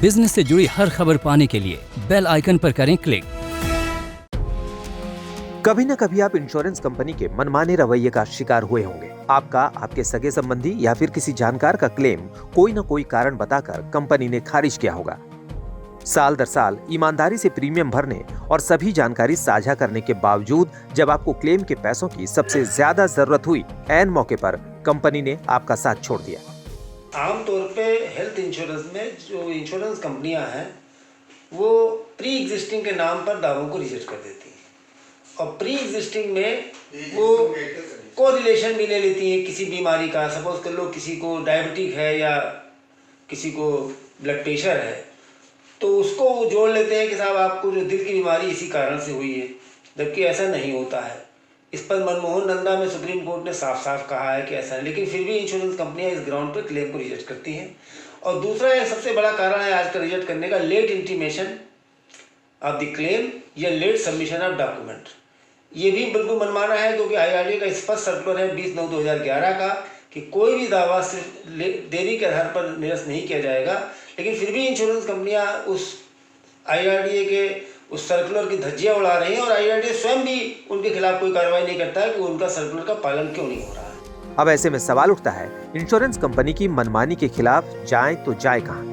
Business से जुड़ी हर खबर पाने के लिए बेल आइकन पर करें क्लिक। कभी न कभी आप इंश्योरेंस कंपनी के मनमाने रवैये का शिकार हुए होंगे। आपका, आपके सगे संबंधी या फिर किसी जानकार का क्लेम कोई न कोई कारण बताकर कंपनी ने खारिज किया होगा। साल दर साल ईमानदारी से प्रीमियम भरने और सभी जानकारी साझा करने के बावजूद जब आपको क्लेम के पैसों की सबसे ज्यादा जरूरत हुई, ऐन मौके पर कंपनी ने आपका साथ छोड़ दिया। आमतौर पे हेल्थ इंश्योरेंस में जो इंश्योरेंस कंपनियां हैं वो प्री एग्जिस्टिंग के नाम पर दावों को रिजेक्ट कर देती हैं और प्री एग्जिस्टिंग में वो कोरिलेशन भी ले लेती हैं किसी बीमारी का। सपोज कर लो किसी को डायबिटिक है या किसी को ब्लड प्रेशर है, तो उसको वो जोड़ लेते हैं कि साहब आपको जो दिल की बीमारी इसी कारण से हुई है, जबकि ऐसा नहीं होता है। इस पर मनमोहन नंदा में सुप्रीम कोर्ट ने साफ साफ कहा है कि ऐसा है, लेकिन फिर भी इंश्योरेंस कंपनियां इस ग्राउंड पर क्लेम को रिजेक्ट करती हैं। और दूसरा एक सबसे बड़ा कारण है आज का रिजेक्ट करने का, late intimation of the claim या लेट सबमिशन ऑफ डॉक्यूमेंट। ये भी बिल्कुल मनमाना है क्योंकि IRDA का स्पष्ट सर्कुलर है 20/9/2011 का कि कोई भी दावा सिर्फ देरी के आधार पर निरस्त नहीं किया जाएगा। लेकिन फिर भी इंश्योरेंस कंपनियां उस IRDA के उस सर्कुलर की धज्जियां उड़ा रही हैं और IRDA स्वयं भी उनके खिलाफ कोई कार्रवाई नहीं करता है कि उनका सर्कुलर का पालन क्यों नहीं हो रहा है। अब ऐसे में सवाल उठता है, इंश्योरेंस कंपनी की मनमानी के खिलाफ जाएं तो जाए कहां?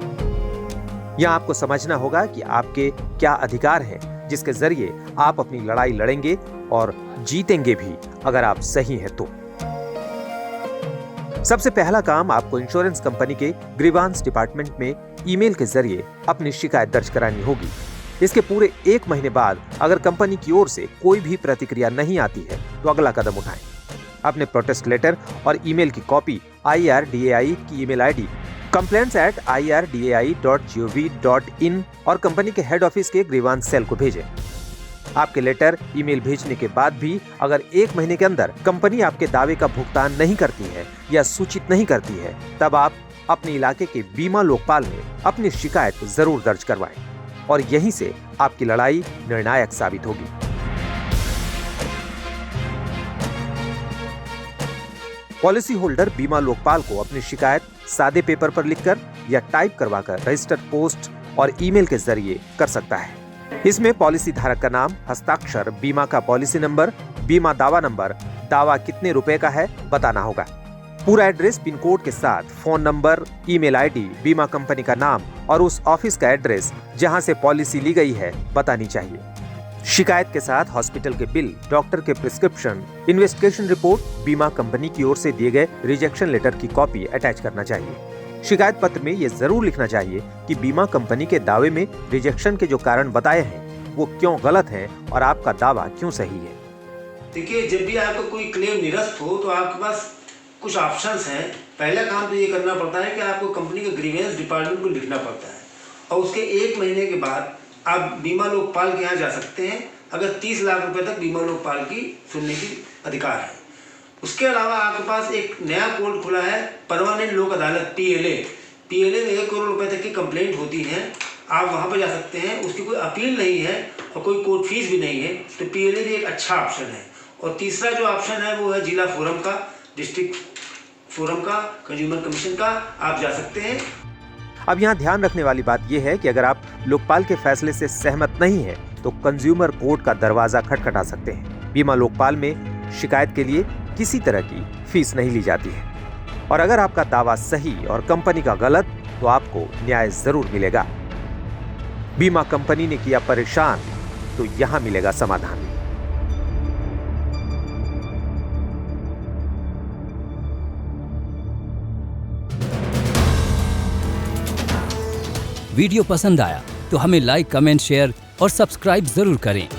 यहाँ आपको समझना होगा कि आपके क्या अधिकार हैं जिसके जरिए आप अपनी लड़ाई लड़ेंगे और जीतेंगे भी अगर आप सही हैं तो। सबसे पहला काम, आपको इंश्योरेंस कंपनी के ग्रीवांस डिपार्टमेंट में ईमेल के जरिए अपनी शिकायत दर्ज करानी होगी। इसके पूरे 1 महीने बाद अगर कंपनी की ओर से कोई भी प्रतिक्रिया नहीं आती है तो अगला कदम उठाएं। अपने प्रोटेस्ट लेटर और ईमेल की कॉपी IRDAI की ईमेल ID complaints@irdai.gov.in और कंपनी के हेड ऑफिस के ग्रीवांस सेल को भेजें। आपके लेटर, ईमेल भेजने के बाद भी अगर 1 महीने के अंदर कंपनी आपके दावे का भुगतान नहीं करती है या सूचित नहीं करती है, तब आप अपने इलाके के बीमा लोकपाल में अपनी शिकायत जरूर दर्ज करवाएं और यहीं से आपकी लड़ाई निर्णायक साबित होगी। पॉलिसी होल्डर बीमा लोकपाल को अपनी शिकायत सादे पेपर पर लिखकर या टाइप करवाकर रजिस्टर पोस्ट और ईमेल के जरिए कर सकता है। इसमें पॉलिसी धारक का नाम, हस्ताक्षर, बीमा का पॉलिसी नंबर, बीमा दावा नंबर, दावा कितने रुपए का है बताना होगा। पूरा एड्रेस, पिन कोड के साथ फोन नंबर, ईमेल ID, बीमा कंपनी का नाम और उस ऑफिस का एड्रेस जहां से पॉलिसी ली गई है बतानी चाहिए। शिकायत के साथ हॉस्पिटल के बिल, डॉक्टर के प्रिस्क्रिप्शन, इन्वेस्टिगेशन रिपोर्ट, बीमा कंपनी की ओर से दिए गए रिजेक्शन लेटर की कॉपी अटैच करना चाहिए। शिकायत पत्र में ये जरूर लिखना चाहिए कि बीमा कंपनी के दावे में रिजेक्शन के जो कारण बताए हैं वो क्यों गलत हैं और आपका दावा क्यों सही है। देखिए, जब भी आपका कोई क्लेम निरस्त हो तो आपके पास कुछ ऑप्शंस हैं। पहला काम तो ये करना पड़ता है कि आपको कंपनी के ग्रीवेंस डिपार्टमेंट को लिखना पड़ता है और उसके 1 महीने के बाद आप बीमा लोकपाल के यहाँ जा सकते हैं अगर 30 लाख रुपए तक बीमा लोकपाल की सुनने की अधिकार है। उसके अलावा आपके पास एक नया कोर्ट खुला है, परमानेंट लोक अदालत PLA में 1 करोड़ रुपए तक की कंप्लेंट होती है। आप वहाँ पर जा सकते हैं, उसकी कोई अपील नहीं है और कोई कोर्ट फीस भी नहीं है, तो PLA भी एक अच्छा ऑप्शन है। और तीसरा जो ऑप्शन है वो है जिला फोरम का, डिस्ट्रिक्ट फोरम का, कंज्यूमर कमीशन का, आप जा सकते हैं। अब यहाँ ध्यान रखने वाली बात यह है कि अगर आप लोकपाल के फैसले से सहमत नहीं हैं, तो कंज्यूमर कोर्ट का दरवाजा खटखटा सकते हैं। बीमा लोकपाल में शिकायत के लिए किसी तरह की फीस नहीं ली जाती है और अगर आपका दावा सही और कंपनी का गलत, तो आपको न्याय जरूर मिलेगा। बीमा कंपनी ने किया परेशान, तो यहाँ मिलेगा समाधान। वीडियो पसंद आया तो हमें लाइक, कमेंट, शेयर और सब्सक्राइब जरूर करें।